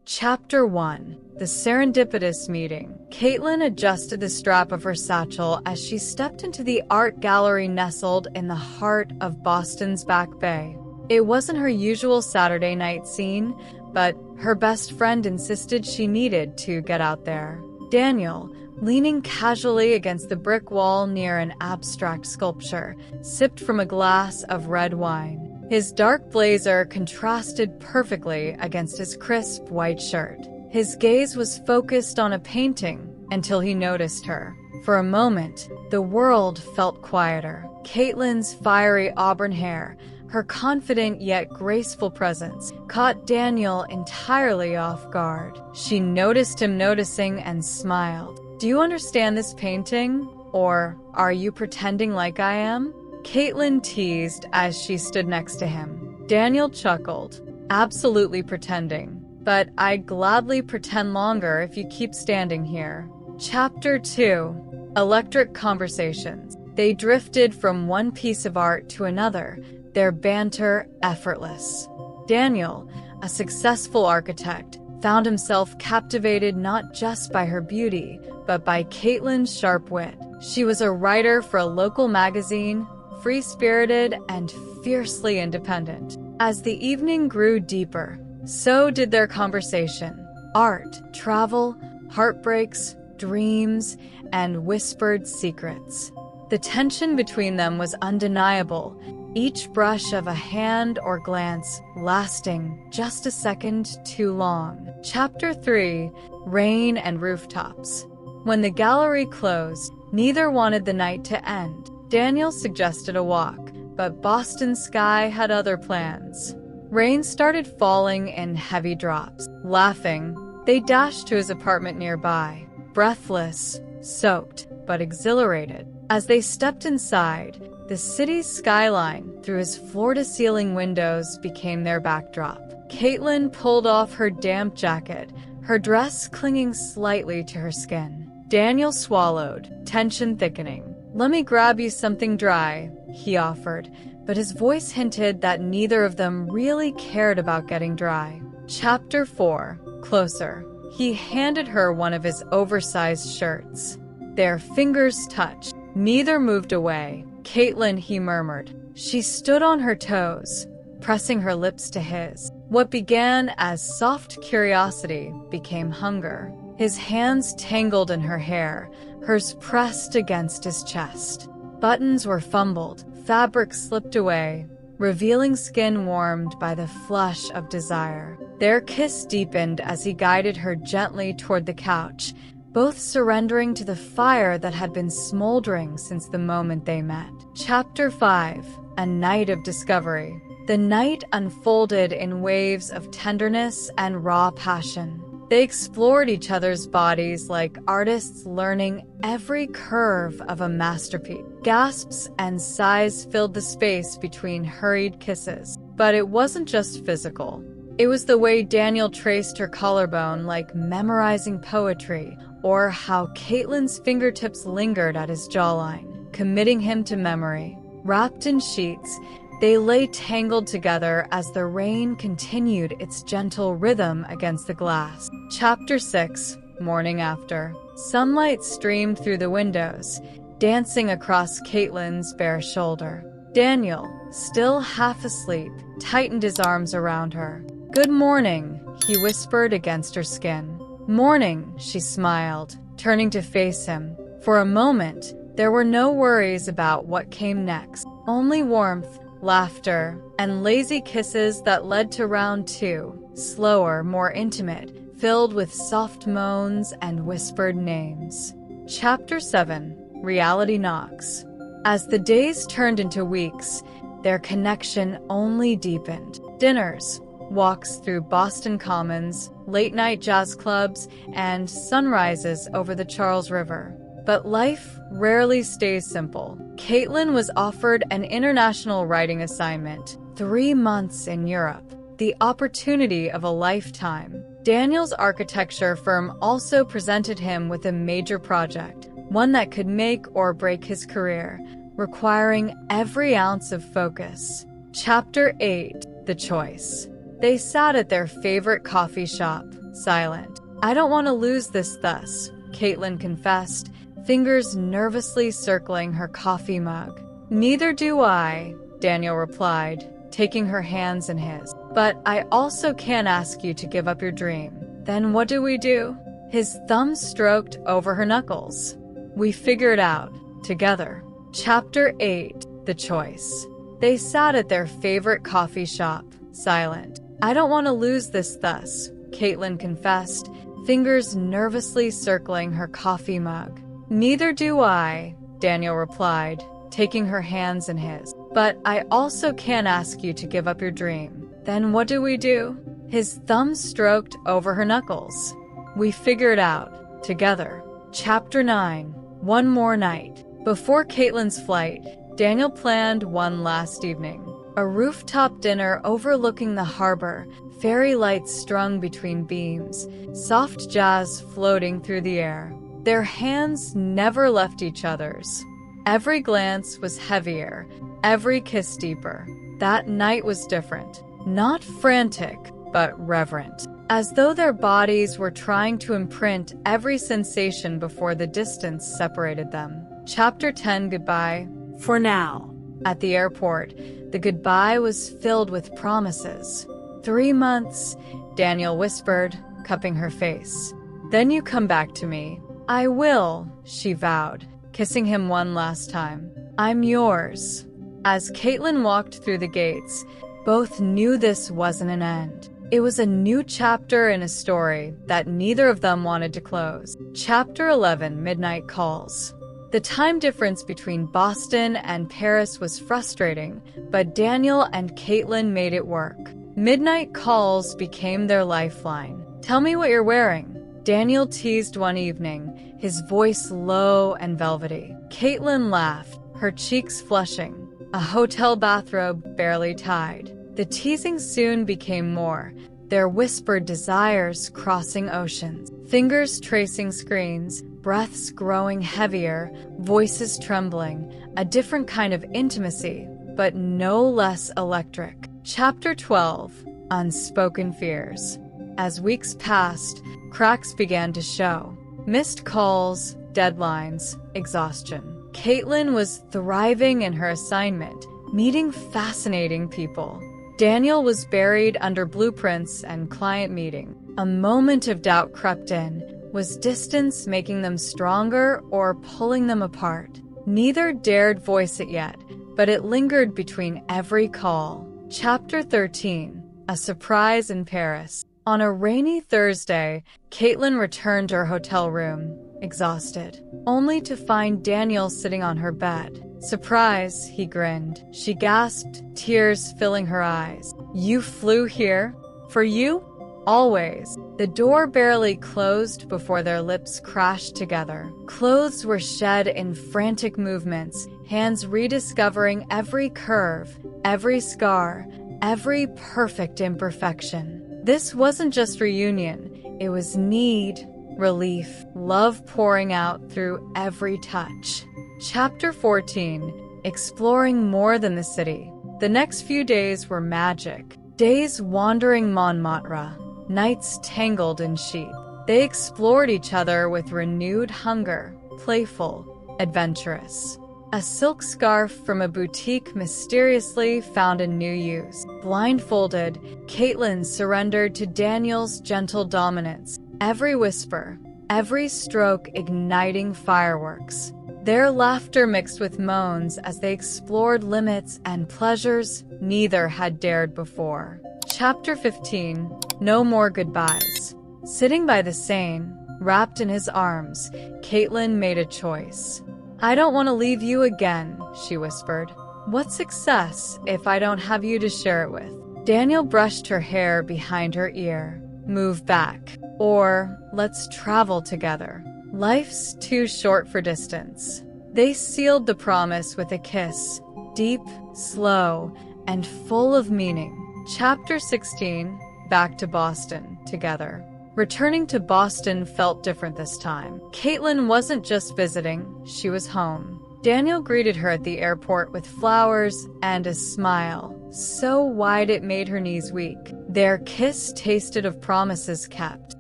Chapter 1. The Serendipitous Meeting. Caitlyn adjusted the strap of her satchel as she stepped into the art gallery nestled in the heart of Boston's Back Bay. It wasn't her usual Saturday night scene, but her best friend insisted she needed to get out there. Daniel, leaning casually against the brick wall near an abstract sculpture, sipped from a glass of red wine. His dark blazer contrasted perfectly against his crisp white shirt. His gaze was focused on a painting until he noticed her. For a moment, the world felt quieter. Caitlyn's fiery auburn hair, her confident yet graceful presence, caught Daniel entirely off guard. She noticed him noticing and smiled. "Do you understand this painting? Or are you pretending like I am?" Caitlyn teased as she stood next to him. Daniel chuckled. "Absolutely pretending. But I'd gladly pretend longer if you keep standing here." Chapter 2. Electric Conversations. They drifted from one piece of art to another, their banter effortless. Daniel, a successful architect, found himself captivated not just by her beauty, but by Caitlyn's sharp wit. She was a writer for a local magazine, free-spirited and fiercely independent. As the evening grew deeper, so did their conversation. Art, travel, heartbreaks, dreams, and whispered secrets. The tension between them was undeniable, each brush of a hand or glance lasting just a second too long. Chapter 3. Rain and Rooftops. When the gallery closed, neither wanted the night to end. Daniel suggested a walk, but Boston's sky had other plans. Rain started falling in heavy drops. Laughing, they dashed to his apartment nearby, breathless, soaked, but exhilarated. As they stepped inside, the city's skyline through his floor-to-ceiling windows became their backdrop. Caitlyn pulled off her damp jacket, her dress clinging slightly to her skin. Daniel swallowed, tension thickening. "Let me grab you something dry," he offered, but his voice hinted that neither of them really cared about getting dry. Chapter 4. Closer. He handed her one of his oversized shirts. Their fingers touched. Neither moved away. "Caitlyn," he murmured. She stood on her toes, pressing her lips to his. What began as soft curiosity became hunger. His hands tangled in her hair, hers pressed against his chest. Buttons were fumbled, fabric slipped away, revealing skin warmed by the flush of desire. Their kiss deepened as he guided her gently toward the couch, both surrendering to the fire that had been smoldering since the moment they met. Chapter 5. A Night of Discovery. The night unfolded in waves of tenderness and raw passion. They explored each other's bodies like artists learning every curve of a masterpiece. Gasps and sighs filled the space between hurried kisses. But it wasn't just physical. It was the way Daniel traced her collarbone like memorizing poetry, or how Caitlyn's fingertips lingered at his jawline, committing him to memory. Wrapped in sheets, they lay tangled together as the rain continued its gentle rhythm against the glass. Chapter 6. Morning After. Sunlight streamed through the windows, dancing across Caitlyn's bare shoulder. Daniel, still half asleep, tightened his arms around her. "Good morning," he whispered against her skin. "Morning," she smiled, turning to face him. For a moment, there were no worries about what came next. Only warmth, laughter, and lazy kisses that led to round 2, slower, more intimate, filled with soft moans and whispered names. Chapter 7. Reality Knocks. As the days turned into weeks, their connection only deepened. Dinners, walks through Boston Commons, late-night jazz clubs, and sunrises over the Charles River. But life rarely stays simple. Caitlyn was offered an international writing assignment, 3 months in Europe, the opportunity of a lifetime. Daniel's architecture firm also presented him with a major project, one that could make or break his career, requiring every ounce of focus. Chapter 8. The Choice. They sat at their favorite coffee shop, silent. "I don't want to lose this thus," Caitlyn confessed, fingers nervously circling her coffee mug. "Neither do I," Daniel replied, taking her hands in his. "But I also can't ask you to give up your dream." "Then what do we do?" His thumb stroked over her knuckles. "We figure it out, together." Chapter 8. The Choice. They sat at their favorite coffee shop, silent. "I don't want to lose this thus," Caitlyn confessed, fingers nervously circling her coffee mug. "Neither do I," Daniel replied, taking her hands in his. "But I also can't ask you to give up your dream." "Then what do we do?" His thumb stroked over her knuckles. "We figure it out, together." Chapter 9. One more night. Before Caitlyn's flight, Daniel planned one last evening. A rooftop dinner overlooking the harbor, fairy lights strung between beams, soft jazz floating through the air. Their hands never left each other's. Every glance was heavier, every kiss deeper. That night was different. Not frantic, but reverent. As though their bodies were trying to imprint every sensation before the distance separated them. Chapter 10. Goodbye. For now. At the airport, the goodbye was filled with promises. 3 months, Daniel whispered, cupping her face. "Then you come back to me." "I will," she vowed, kissing him one last time. "I'm yours." As Caitlyn walked through the gates, both knew this wasn't an end. It was a new chapter in a story that neither of them wanted to close. Chapter 11. Midnight Calls. The time difference between Boston and Paris was frustrating, but Daniel and Caitlyn made it work. Midnight calls became their lifeline. "Tell me what you're wearing," Daniel teased one evening, his voice low and velvety. Caitlyn laughed, her cheeks flushing, a hotel bathrobe barely tied. The teasing soon became more, their whispered desires crossing oceans. Fingers tracing screens, breaths growing heavier, voices trembling, a different kind of intimacy, but no less electric. Chapter 12. Unspoken Fears. As weeks passed, cracks began to show. Missed calls, deadlines, exhaustion. Caitlyn was thriving in her assignment, meeting fascinating people. Daniel was buried under blueprints and client meeting. A moment of doubt crept in. Was distance making them stronger or pulling them apart? Neither dared voice it yet, but it lingered between every call. Chapter 13. A Surprise in Paris. On a rainy Thursday, Caitlyn returned to her hotel room, exhausted, only to find Daniel sitting on her bed. "Surprise," he grinned. She gasped, tears filling her eyes. "You flew here? For you?" "Always." The door barely closed before their lips crashed together. Clothes were shed in frantic movements, hands rediscovering every curve, every scar, every perfect imperfection. This wasn't just reunion, it was need, relief, love pouring out through every touch. Chapter 14. Exploring more than the city. The next few days were magic. Days wandering Montmartre, nights tangled in sheep. They explored each other with renewed hunger, playful, adventurous. A silk scarf from a boutique mysteriously found a new use. Blindfolded, Caitlyn surrendered to Daniel's gentle dominance, every whisper, every stroke igniting fireworks. Their laughter mixed with moans as they explored limits and pleasures neither had dared before. Chapter 15. No More Goodbyes. Sitting by the Seine, wrapped in his arms, Caitlyn made a choice. "I don't want to leave you again," she whispered. "What's success if I don't have you to share it with?" Daniel brushed her hair behind her ear. "Move back. Or, let's travel together. Life's too short for distance." They sealed the promise with a kiss, deep, slow, and full of meaning. Chapter 16. Back to Boston, together. Returning to Boston felt different this time. Caitlyn wasn't just visiting, she was home. Daniel greeted her at the airport with flowers and a smile, so wide it made her knees weak. Their kiss tasted of promises kept.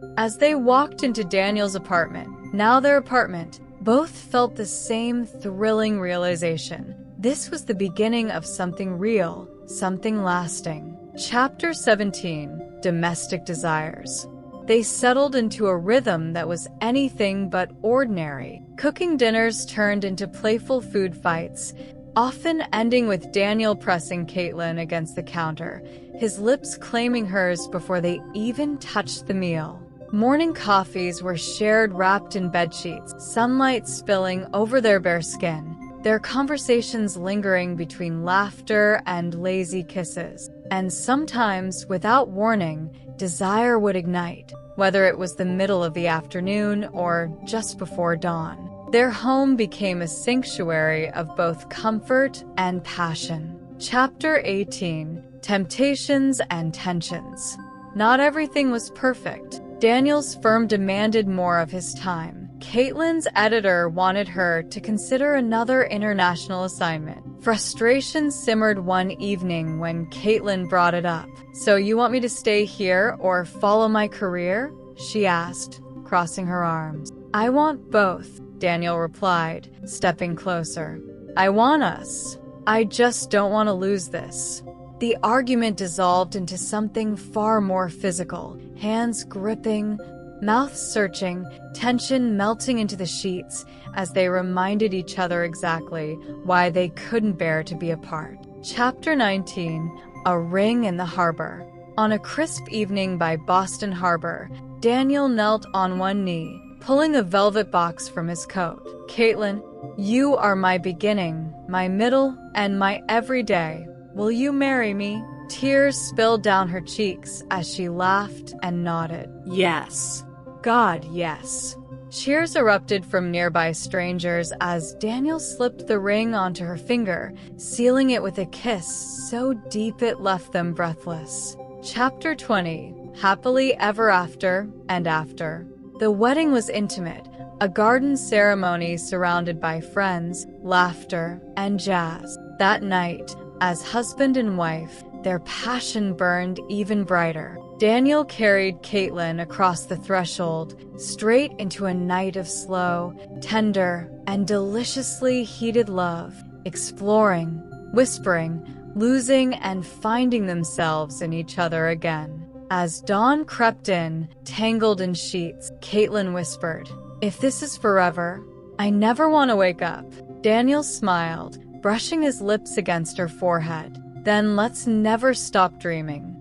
As they walked into Daniel's apartment, now their apartment, both felt the same thrilling realization. This was the beginning of something real, something lasting. Chapter 17, Domestic Desires. They settled into a rhythm that was anything but ordinary. Cooking dinners turned into playful food fights, often ending with Daniel pressing Caitlyn against the counter, his lips claiming hers before they even touched the meal. Morning coffees were shared wrapped in bedsheets, sunlight spilling over their bare skin, their conversations lingering between laughter and lazy kisses. And sometimes, without warning, desire would ignite, whether it was the middle of the afternoon or just before dawn. Their home became a sanctuary of both comfort and passion. Chapter 18, Temptations and Tensions. Not everything was perfect. Daniel's firm demanded more of his time. Caitlyn's editor wanted her to consider another international assignment. Frustration simmered one evening when Caitlyn brought it up. "So you want me to stay here or follow my career?" she asked, crossing her arms. "I want both," Daniel replied, stepping closer. "I want us. I just don't want to lose this." The argument dissolved into something far more physical, hands gripping, mouths searching, tension melting into the sheets as they reminded each other exactly why they couldn't bear to be apart. Chapter 19, A Ring in the Harbor. On a crisp evening by Boston Harbor, Daniel knelt on one knee, pulling a velvet box from his coat. "Caitlyn, you are my beginning, my middle, and my everyday. Will you marry me?" Tears spilled down her cheeks as she laughed and nodded. "Yes. God, yes." Cheers erupted from nearby strangers as Daniel slipped the ring onto her finger, sealing it with a kiss so deep it left them breathless. Chapter 20, Happily Ever After and After. The wedding was intimate, a garden ceremony surrounded by friends, laughter, and jazz. That night, as husband and wife, their passion burned even brighter. Daniel carried Caitlyn across the threshold, straight into a night of slow, tender, and deliciously heated love, exploring, whispering, losing and finding themselves in each other again. As dawn crept in, tangled in sheets, Caitlyn whispered, "If this is forever, I never want to wake up." Daniel smiled, brushing his lips against her forehead. "Then let's never stop dreaming."